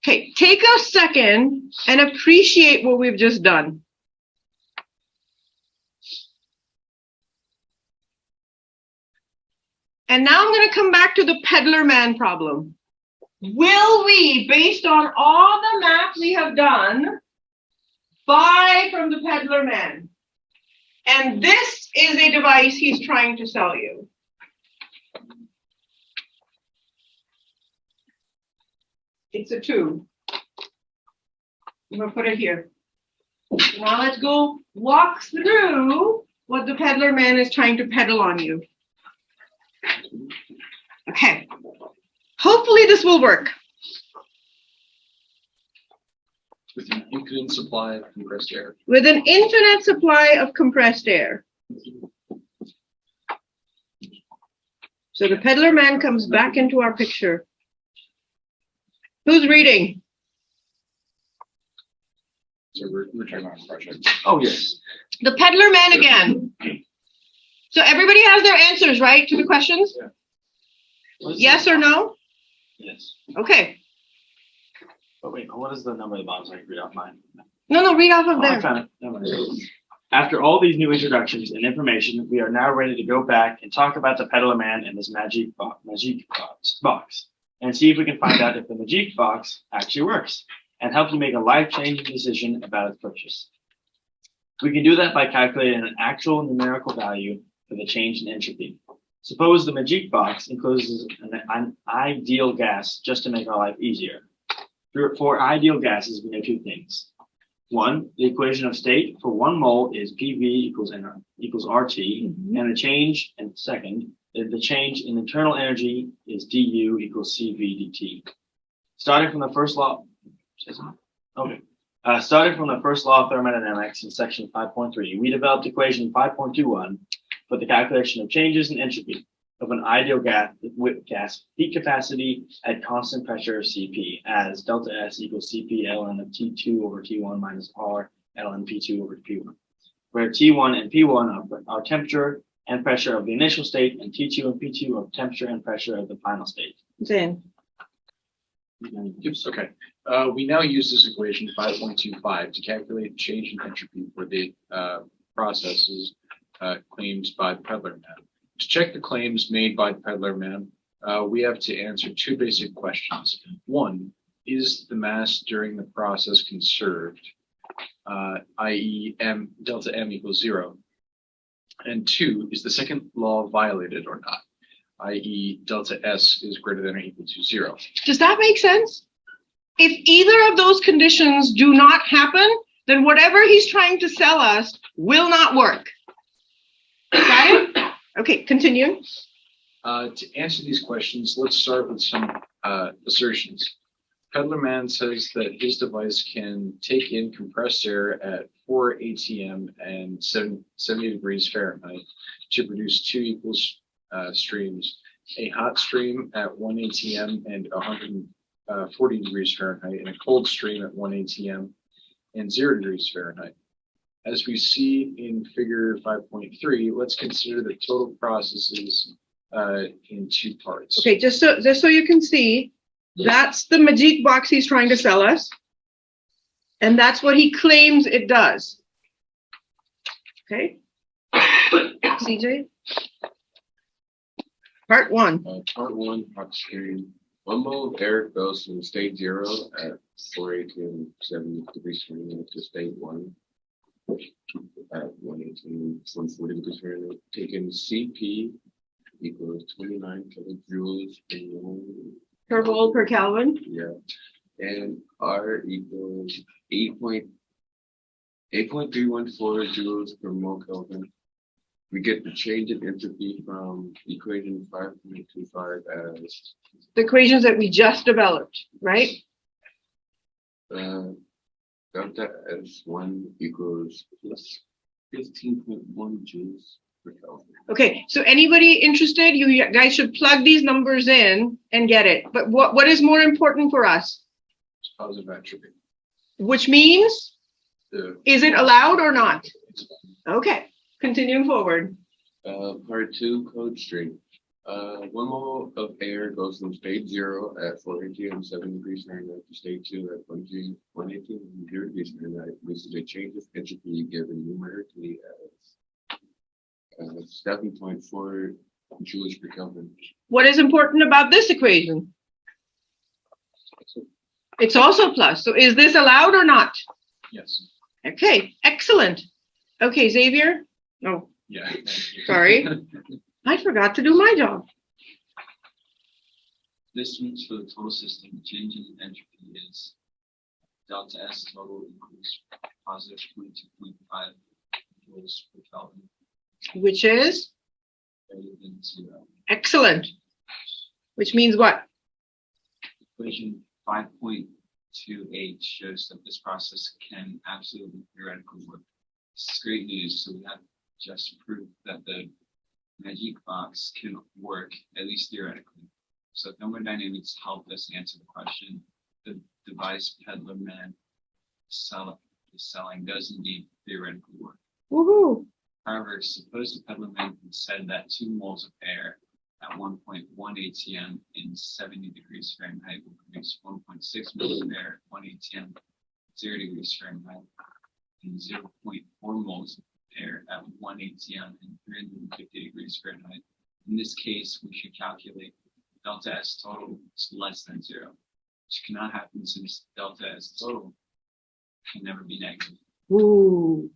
Okay, take a second and appreciate what we've just done. And now I'm going to come back to the peddler man problem. Will we, based on all the math we have done, buy from the peddler man? And this is a device he's trying to sell you. It's a 2. I'm going to put it here. Now let's go walk through what the peddler man is trying to peddle on you. Okay. Hopefully this will work. With an infinite supply of compressed air. With an infinite supply of compressed air. So the peddler man comes back into our picture. Who's reading? So we're talking about project. Oh, yes. The peddler man again. So everybody has their answers, right, to the questions? Yeah. Yes or no? Yes. Okay. But wait, what is the number of the bottom so I can read off mine? No, read off of I there. found it. Never mind. After all these new introductions and information, we are now ready to go back and talk about the peddler man and this magic box and see if we can find out if the magic box actually works and help you make a life-changing decision about its purchase. We can do that by calculating an actual numerical value for the change in entropy. Suppose the magic box encloses an ideal gas just to make our life easier. For ideal gases, we know 2 things. 1, the equation of state for 1 mole is PV equals RT, and the change, and second, the change in internal energy is du equals CV dt. Starting from the first law of thermodynamics in section 5.3, we developed equation 5.21 for the calculation of changes in entropy of an ideal gas heat capacity at constant pressure Cp as delta S equals Cp ln of T2 over T1 minus R ln P2 over P1, where T1 and P1 are temperature and pressure of the initial state, and T2 and P2 are temperature and pressure of the final state. Zen. Yes, okay. We now use this equation 5.25 to calculate the change in entropy for the processes claimed by the peddler man. To check the claims made by the peddler man, we have to answer 2 basic questions. 1, is the mass during the process conserved, i.e. delta M equals 0? And 2, is the second law violated or not, i.e. delta S is greater than or equal to 0? Does that make sense? If either of those conditions do not happen, then whatever he's trying to sell us will not work. Got it? Okay, continue. To answer these questions, let's start with some assertions. Peddler man says that his device can take in compressed air at 4 atm and 70 degrees Fahrenheit to produce 2 equal streams, a hot stream at 1 atm and 140 degrees Fahrenheit, and a cold stream at 1 atm and 0 degrees Fahrenheit. As we see in figure 5.3, let's consider the total processes in 2 parts. Okay, just so you can see, that's the magic box he's trying to sell us. And that's what he claims it does. Okay. CJ? Part 1. Part 1, hot stream. 1 mole of air goes from state 0 at 4 atm 70 degrees Fahrenheit to state 1 at 118, 140 degrees Fahrenheit. Taking Cp equals 29 kilojoules Per mole per Kelvin. Yeah. And R equals 8.314 joules per mole Kelvin. We get the change in entropy from equation 5.25 as The equations that we just developed, right? delta S1 equals plus 15.1 joules per Kelvin. Okay, so anybody interested, you guys should plug these numbers in and get it. But what is more important for us? It's positive entropy. Which means, is it allowed or not? Okay, continuing forward. Part 2, code stream. 1 mole of air goes from state 0 at 480 and 7 degrees Fahrenheit to state 2 at 118 and 0 degrees Fahrenheit. This is a change of entropy given numerically as 7.4 joules per Kelvin. What is important about this equation? It's also plus. So is this allowed or not? Yes. Okay, excellent. Okay, Xavier. Oh, Yeah. sorry. I forgot to do my job. This means for the total system, the change in entropy is delta S total equals positive 22.5 joules per Kelvin, Which is greater than 0. excellent. Which means what? Equation 5.28 shows that this process can absolutely theoretically work. This is great news. So we have just proved that the magic box can work, at least theoretically. So thermodynamics helped us answer the question. The device Peddler Man is selling does indeed theoretically work. Woohoo. However, suppose the Peddler Man said that 2 moles of air at 1.1 atm in 70 degrees Fahrenheit will produce 1.6 moles of air at 1 atm 0 degrees Fahrenheit and 0.4 moles of air at 1 atm and 350 degrees Fahrenheit. In this case, we should calculate delta S total is less than 0, which cannot happen since delta S total can never be negative. Ooh.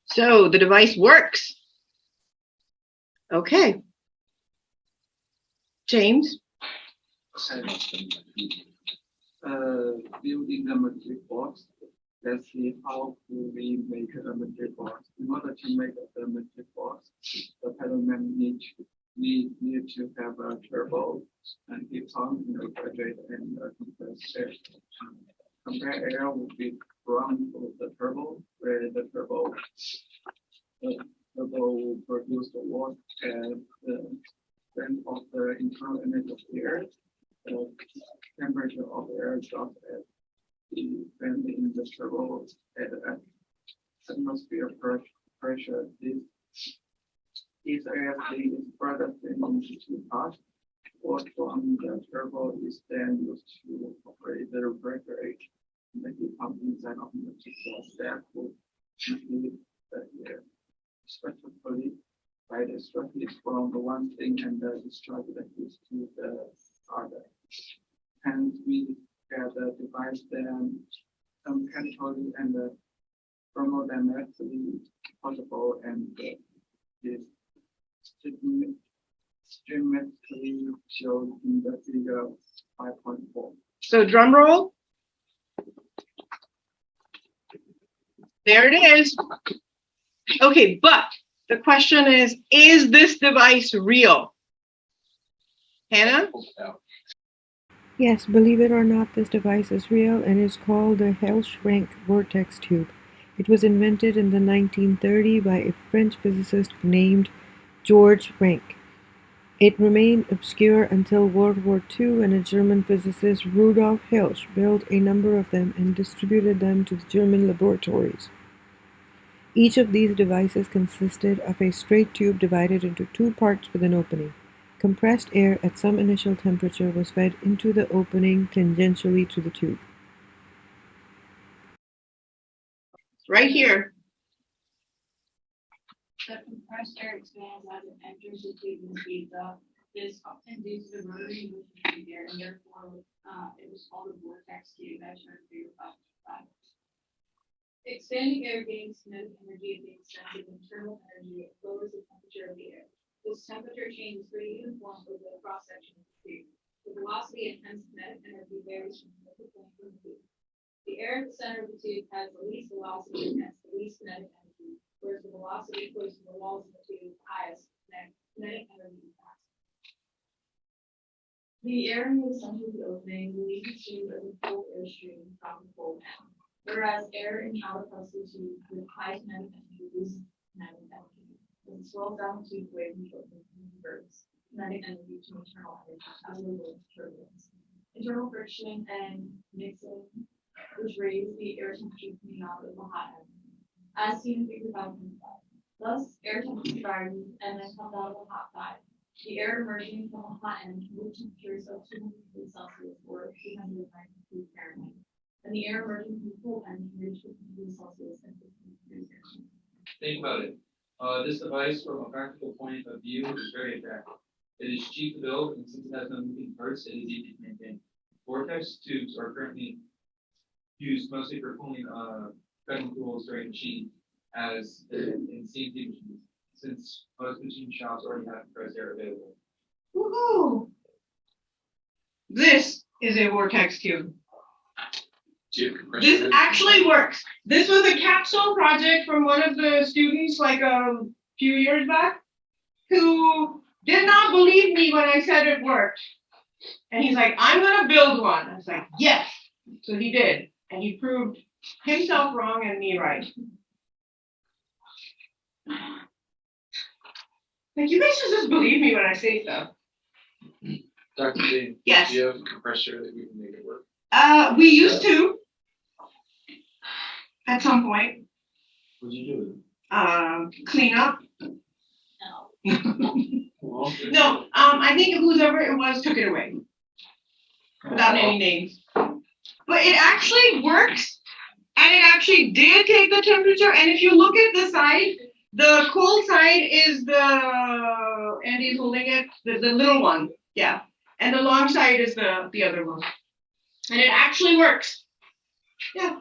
So the device works. Okay. James? Building the material box. Let's see how we make a material box. In order to make the material box, the pedalman need to have a turbo and heat pump, refrigerate and compressed air. Compressed air will be run through the turbo, where the turbo will produce the work and the strength of the internal energy of the air. The temperature of the air drops at the bend in the turbo at atmosphere pressure. This AFC is further split into 2 parts. Work from the turbo is then used to operate the refrigerator. The heat pump inside of the material stack will heat the air. Specifically, by the structure from the one thing and the discharge that is to the other. Hence, we get the device then mechanically and thermodynamically possible and is schematically shown in the figure 5.4. So drum roll. There it is. Okay, but the question is this device real? Hannah? Yes, believe it or not, this device is real and is called the Hellschrank Vortex tube. It was invented in the 1930s by a French physicist named George Rank. It remained obscure until World War II when a German physicist, Rudolf Hirsch, built a number of them and distributed them to the German laboratories. Each of these devices consisted of a straight tube divided into 2 parts with an opening. Compressed air at some initial temperature was fed into the opening tangentially to the tube. Right here. The compressed air expands as it enters the tube and speeds up. This often due to the rotary motion of the air, and therefore it was called a vortex tube, as shown in figure 5.5. Expanding air gains kinetic energy at the expense of internal energy. It lowers the temperature of the air. This temperature change is pretty uniform over the cross-section of the tube. The velocity and hence kinetic energy varies from point to point from the tube. The air at the center of the tube has the least velocity and hence the least kinetic energy, whereas the velocity close to the walls of the tube is highest kinetic energy impact. The air in the center of the opening leads the tube as a full airstream from the full down, whereas air in the outer parts of the tube with high kinetic energy loses kinetic energy. As it swirls down the tube away from the opening and converts kinetic energy to internal energy as a result of turbulence. Internal friction and mixing, which raise the air temperature coming out of the hot end, as seen in figure 5.5. Thus, air temperature rises and then comes out of the hot side. The air emerging from a hot end with temperatures of 200 degrees Celsius or 390 degrees Fahrenheit. And the air emerging from the cold end can reach 50 degrees Celsius and 50 degrees Fahrenheit. Think about it. This device, from a practical point of view, is very attractive. It is cheap to build, and since it has no moving parts, it is easy to maintain. Vortex tubes are currently used mostly for cooling cutting tools during machine, as in CNC machines, since most machine shops already have compressed air available. Woohoo! This is a vortex tube. Do you have compression? This actually works. This was a capstone project from one of the students like a few years back who did not believe me when I said it worked. And he's like, I'm going to build one. I was like, yes. So he did. And he proved himself wrong and me right. Like, you guys should just believe me when I say stuff. Dr. Dean, Yes. do you have a compressor that we can make it work? We used to. At some point. What'd you do? Clean up. No. Well, No, I think whoever it was took it away. Without any names. But it actually works. And it actually did take the temperature. And if you look at the side, the cold side is Andy's holding it, the little one. Yeah. And the long side is the other one. And it actually works. Yeah.